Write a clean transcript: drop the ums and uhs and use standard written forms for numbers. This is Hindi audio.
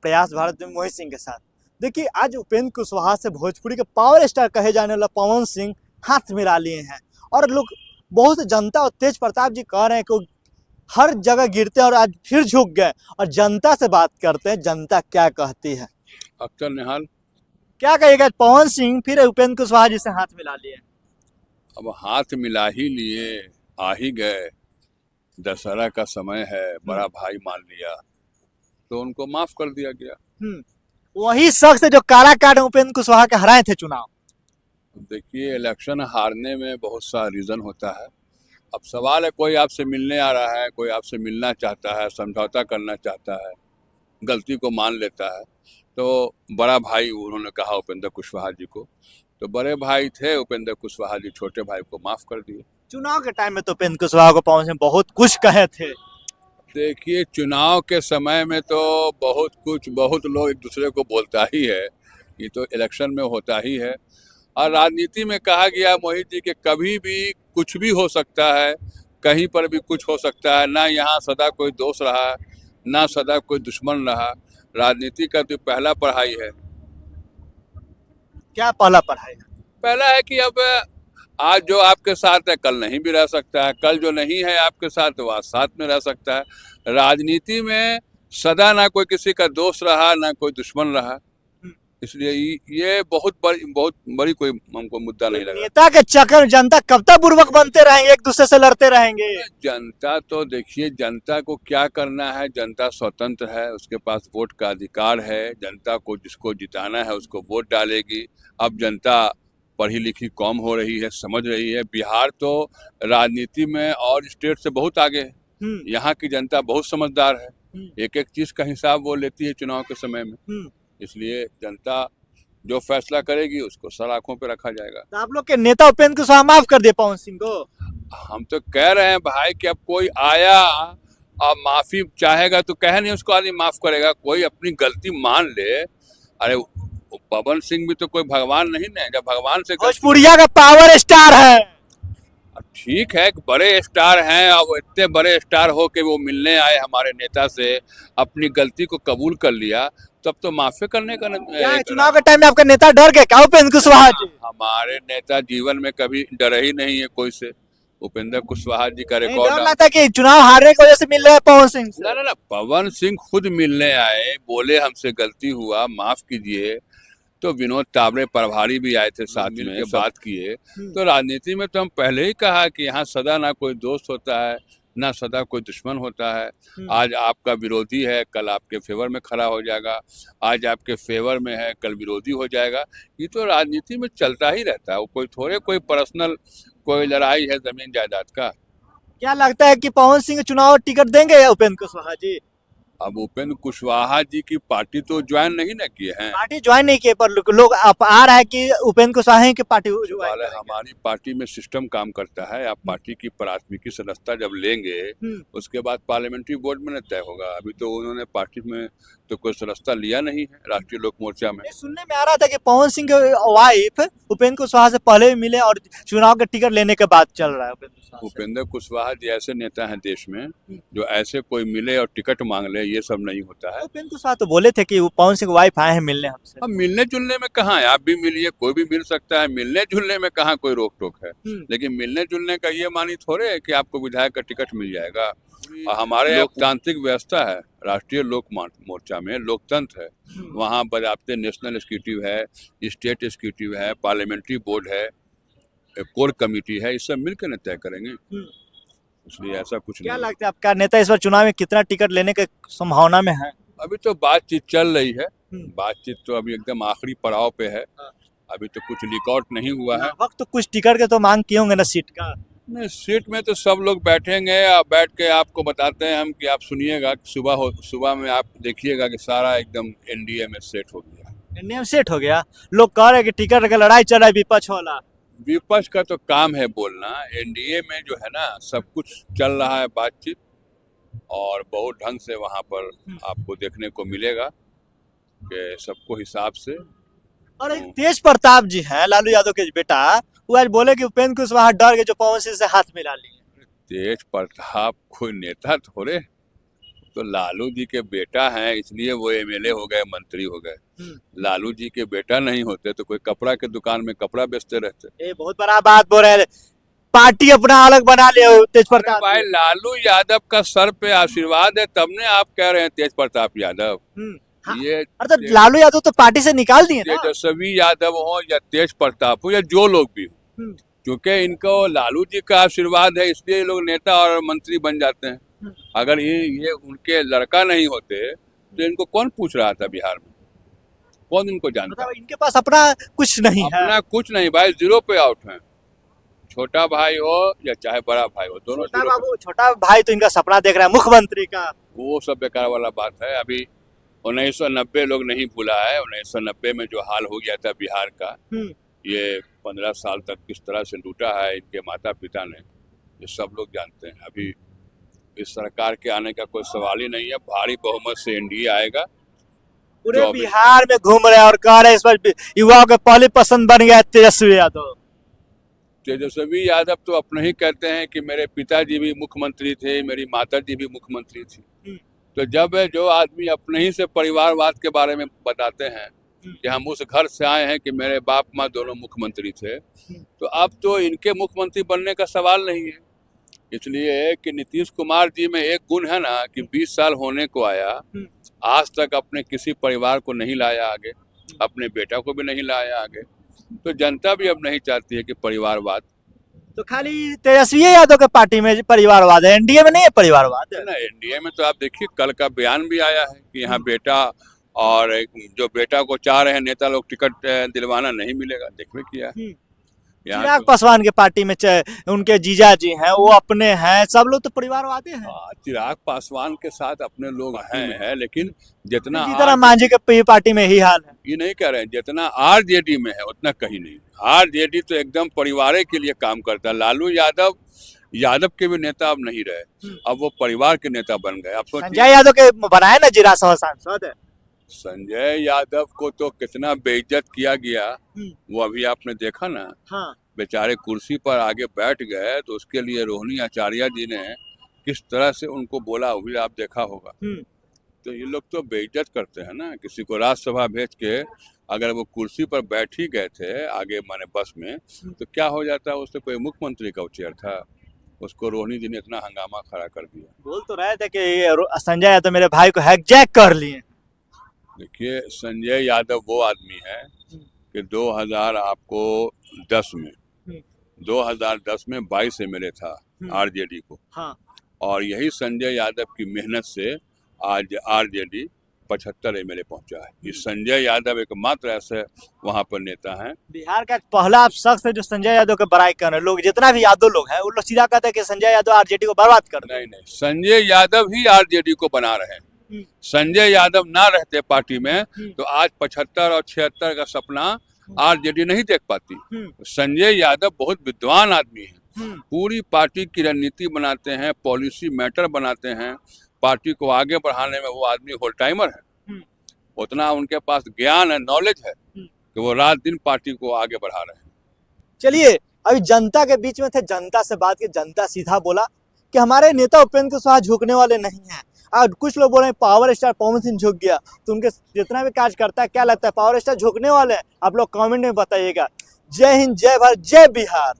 प्रयास भारत में मोहित सिंह के साथ। देखिए आज उपेंद्र कुशवाहा से भोजपुरी के पावर स्टार कहे जाने वाला पवन सिंह हाथ मिला लिए हैं और लोग बहुत जनता और तेज प्रताप जी कह रहे हैं कि हर जगह गिरते हैं और आज फिर झुक गए और जनता से बात करते हैं, जनता क्या कहती है। अख्तर निहाल क्या कहिएगा, पवन सिंह फिर उपेंद्र कुशवाहा जी से हाथ मिला लिए। अब हाथ मिला ही लिए, आ ही गए, दशहरा का समय है, बड़ा भाई मान लिया तो उनको माफ कर दिया गया। वही शख्स जो काला कार्ड उपेंद्र कुशवाहा के हराए थे चुनाव। देखिए इलेक्शन हारने में बहुत सा रीजन होता है। अब सवाल है, कोई आपसे मिलने आ रहा है, कोई आपसे मिलना चाहता है, समझौता करना चाहता है, गलती को मान लेता है, तो बड़ा भाई उन्होंने कहा उपेंद्र कुशवाहा जी को, तो बड़े भाई थे उपेंद्र कुशवाहा जी छोटे भाई को माफ कर दिए। चुनाव के टाइम में तो उपेंद्र कुशवाहा को पवन सिंह बहुत कुछ कहे थे। देखिए चुनाव के समय में तो बहुत लोग एक दूसरे को बोलता ही है, ये तो इलेक्शन में होता ही है। और राजनीति में कहा गया मोहित जी कि कभी भी कुछ भी हो सकता है, कहीं पर भी कुछ हो सकता है, ना यहाँ सदा कोई दोस्त रहा, ना सदा कोई दुश्मन रहा। राजनीति का तो पहला पढ़ाई है। क्या पहला पढ़ाई? पहला है कि अब आज जो आपके साथ है कल नहीं भी रह सकता है, कल जो नहीं है आपके साथ वो आज साथ में रह सकता है। राजनीति में सदा ना कोई किसी का दोस्त रहा, ना कोई दुश्मन रहा, इसलिए ये बहुत बड़ी कोई हमको मुद्दा नहीं लगा। नेता के चक्कर में जनता कब तक बुर्बक बनते रहेंगे, एक दूसरे से लड़ते रहेंगे। जनता तो देखिए, जनता को क्या करना है, जनता स्वतंत्र है, उसके पास वोट का अधिकार है। जनता को जिसको जिताना है उसको वोट डालेगी। अब जनता पढ़ी लिखी कौम हो रही है, समझ रही है। बिहार तो राजनीति में और स्टेट से बहुत आगे है। यहाँ की जनता बहुत समझदार है, एक एक चीज का हिसाब वो लेती है चुनाव के समय में। इसलिए जनता जो फैसला करेगी उसको सर आंखों पे रखा जाएगा। तो आप लोग के नेता उपेंद्र कुशवाहा माफ कर दिए पवन सिंह को? हम तो कह रहे हैं भाई कि अब कोई आया और माफी चाहेगा तो कह नहीं उसको आदमी माफ करेगा। कोई अपनी गलती मान ले। अरे पवन सिंह भी तो कोई भगवान नहीं ना, जब भगवान से भोजपुरिया का पावर स्टार है। ठीक है, बड़े स्टार हैं, अब इतने बड़े स्टार हो के वो मिलने आए हमारे नेता से, अपनी गलती को कबूल कर लिया, तब तो माफी करने का चुनाव के टाइम में आपका नेता डर गए क्या उपेंद्र कुशवाहा जी? हमारे नेता जीवन में कभी डरे ही नहीं है कोई से। उपेंद्र कुशवाहा जी का रिकॉर्ड डर लगता कि चुनाव हारने की वजह से मिल रहा है पवन सिंह से? ना, पवन सिंह खुद मिलने आए, बोले हमसे गलती हुआ, माफ कीजिए। तो विनोद तावड़े प्रभारी भी आए थे साथ में, बात किए। तो राजनीति में तो हम पहले ही कहा कि यहाँ सदा ना कोई दोस्त होता है, ना सदा कोई दुश्मन होता है। आज आपका विरोधी है, कल आपके फेवर में खड़ा हो जाएगा, आज आपके फेवर में है, कल विरोधी हो जाएगा। ये तो राजनीति में चलता ही रहता है, वो कोई थोड़े कोई पर्सनल कोई लड़ाई है जमीन जायदाद का। क्या लगता है कि पवन सिंह चुनाव टिकट देंगे या उपेंद्र कुशवाहा जी? अब उपेंद्र कुशवाहा जी की पार्टी तो ज्वाइन नहीं ना किए हैं। पार्टी ज्वाइन नहीं किए पर लोग आप आ रहा है कि उपेंद्र कुशवाहा की पार्टी हमारी पार्टी में सिस्टम काम करता है। आप पार्टी की प्राथमिकी सदस्यता जब लेंगे उसके बाद पार्लियामेंट्री बोर्ड में तय होगा। अभी तो उन्होंने पार्टी में तो कोई सदस्यता लिया नहीं है राष्ट्रीय लोक मोर्चा में। सुनने में आ रहा था कि पवन सिंह के वाइफ उपेंद्र कुशवाहा से पहले भी मिले और चुनाव के टिकट लेने के बाद चल रहा है। उपेंद्र कुशवाहा जी ऐसे नेता हैं देश में जो ऐसे कोई मिले और टिकट मांग ले, ये सब नहीं होता है। उपेंद्र कुशवाहा तो बोले थे कि पवन सिंह वाइफ आए हैं मिलने हमसे। अब मिलने जुलने में कहाँ है, आप भी मिलिए, कोई भी मिल सकता है। मिलने जुलने में कहाँ कोई रोक टोक है। लेकिन मिलने जुलने का ये मानी थोड़े है कि आपको विधायक का टिकट मिल जाएगा। हमारे लोकतांत्रिक व्यवस्था है, राष्ट्रीय लोक मोर्चा में लोकतंत्र है। वहाँ बजाबते नेशनल एग्जीक्यूटिव है, स्टेट एग्जीक्यूटिव है, पार्लियामेंट्री बोर्ड है, कोर कमेटी है, इस सब मिलकर तय करेंगे। इसलिए ऐसा कुछ क्या नहीं। लगता है आपका नेता इस बार चुनाव में कितना टिकट लेने की संभावना में है? अभी तो बातचीत चल रही है, बातचीत तो अभी एकदम आखिरी पड़ाव पे है। अभी तो कुछ रिकॉर्ड नहीं हुआ है। वक्त तो कुछ टिकट के तो मांग किए होंगे ना सीट का? नहीं, सीट में तो सब लोग बैठेंगे और बैठ के आपको बताते हैं हम कि आप सुनिएगा। सुबह में आप देखिएगा कि सारा एकदम एनडीए में सेट हो गया। एनडीए में सेट हो गया? लोग कह रहे हैं कि टिकट का लड़ाई चल रहा है विपक्ष वाला। विपक्ष का तो काम है बोलना। एनडीए में जो है ना सब कुछ चल रहा है बातचीत, और बहुत ढंग से वहाँ पर आपको देखने को मिलेगा कि सबको हिसाब से। और एक तेज प्रताप जी हैं, लालू यादव के बेटा, वो आज बोले कि उपेंद्र कुशवाहा डर गए जो पवन सिंह से हाथ मिला लिए। तेज प्रताप कोई नेता थोड़े, तो लालू जी के बेटा हैं इसलिए वो एमएलए हो गए, मंत्री हो गए। लालू जी के बेटा नहीं होते तो कोई कपड़ा के दुकान में कपड़ा बेचते रहते। ये बहुत बड़ा बात बोल रहे हैं, पार्टी अपना अलग बना ले तेज अरे प्रताप भाई, जी। लालू यादव का सर पे आशीर्वाद है, तब ने आप कह रहे हैं तेज प्रताप यादव। हाँ, ये अर्थात लालू यादव तो पार्टी से निकाल दिए ना। तेजस्वी यादव हो या तेज प्रताप हो या जो लोग भी हो, हम्म, क्योंकि इनको लालू जी का आशीर्वाद है इसलिए ये लोग नेता और मंत्री बन जाते हैं। अगर ये उनके लड़का नहीं होते तो इनको कौन पूछ रहा था बिहार में, कौन इनको जानता। मतलब इनके पास अपना कुछ नहीं है। अपना कुछ नहीं भाई, जीरो पे आउट है। छोटा भाई हो या चाहे बड़ा भाई हो, दोनों छोटा जीरो बाबू, छोटा भाई तो इनका सपना देख रहा है मुख्यमंत्री का। पे। वो सब बेकार वाला बात है। अभी 1990 लोग नहीं भूला है, 1990 में जो हाल हो गया था बिहार का, ये 15 साल तक किस तरह से लूटा है इनके माता पिता ने, ये सब लोग जानते हैं। अभी इस सरकार के आने का कोई सवाल ही नहीं है। भारी बहुमत से एनडीए आएगा। पूरे जो अभी बिहार में घूम रहे हैं और कह रहे हैं इस पर युवाओं के पहली पसंद बन गया तेजस्वी यादव। तेजस्वी यादव तो अपने ही कहते हैं कि मेरे पिताजी भी मुख्यमंत्री थे, मेरी माता जी भी मुख्यमंत्री थी। तो जब जो आदमी अपने ही से परिवारवाद के बारे में बताते हैं कि हम उस घर से आए हैं कि मेरे बाप माँ दोनों मुख्यमंत्री थे, तो अब तो इनके मुख्यमंत्री बनने का सवाल नहीं है। इसलिए कि नीतीश कुमार जी में एक गुण है ना कि 20 साल होने को आया, आज तक अपने किसी परिवार को नहीं लाया आगे, अपने बेटा को भी नहीं लाया आगे। तो जनता भी अब नहीं चाहती है कि परिवारवाद। तो खाली तेजस्वी यादव के पार्टी में परिवारवाद है, एनडीए में नहीं है परिवारवाद। ना एनडीए में तो आप देखिए कल का बयान भी आया है कि यहाँ बेटा और जो बेटा को चाह रहे हैं नेता लोग टिकट दिलवाना नहीं मिलेगा, देखिए किया है। यहाँ चिराग तो पासवान के पार्टी में उनके जीजा जी हैं, वो अपने हैं, सब लोग तो परिवारवादी हैं। चिराग पासवान के साथ अपने लोग हैं लेकिन जितना जीतन मांझी के पार्टी में ही हाल है। ये नहीं कह रहे हैं, जितना आरजेडी में है उतना कहीं नहीं। आरजेडी तो एकदम परिवार के लिए काम करता है। लालू यादव के भी नेता अब नहीं रहे, अब वो परिवार के नेता बन गए। अब संजय यादव के बनाए ना जिला सांसद। संजय यादव को तो कितना बेइज्जत किया गया, वो अभी आपने देखा ना। हाँ। बेचारे कुर्सी पर आगे बैठ गए तो उसके लिए रोहिणी आचार्य जी ने किस तरह से उनको बोला, वो भी आप देखा होगा। तो ये लोग तो बेइज्जत करते हैं ना। किसी को राज्यसभा भेज के अगर वो कुर्सी पर बैठ ही गए थे आगे माने बस में, तो क्या हो जाता है, उससे कोई मुख्यमंत्री का चेयर था, उसको रोहिणी जी ने इतना हंगामा खड़ा कर दिया। बोल तो रहे थे कि संजय यादव मेरे भाई को हैकजैक कर लिए। देखिए, संजय यादव वो आदमी है कि 2010 में 2010 में 22 एमएलए था आरजेडी को। हाँ। और यही संजय यादव की मेहनत से आज आरजेडी 75 एमएलए पहुंचा है। ये संजय यादव एकमात्र ऐसे वहां पर नेता हैं। बिहार का पहला शख्स है जो संजय यादव के बड़ाई कर रहे हैं। लोग जितना भी यादव लोग हैं वो लोग सीधा कहते हैं कि संजय यादव आरजेडी को बर्बाद कर रहे हैं। नहीं, संजय यादव ही आरजेडी को बना रहे हैं। संजय यादव ना रहते पार्टी में तो आज 75 और 76 का सपना आरजेडी नहीं देख पाती। संजय यादव बहुत विद्वान आदमी है, पूरी पार्टी की रणनीति बनाते हैं, पॉलिसी मैटर बनाते हैं, पार्टी को आगे बढ़ाने में वो आदमी होल टाइमर है। उतना उनके पास ज्ञान है, नॉलेज है कि वो रात दिन पार्टी को आगे बढ़ा रहे हैं। चलिए, अभी जनता के बीच में थे, जनता से बात की, जनता सीधा बोला कि हमारे नेता उपेंद्र कुशवाहा झुकने वाले नहीं हैं। और कुछ लोग बोल रहे हैं पावर स्टार पवन सिंह झुक गया, तो उनके जितना भी कार्य करता है क्या लगता है पावर स्टार झुकने वाले हैं? आप लोग कमेंट में बताइएगा। जय हिंद, जय भारत, जय बिहार।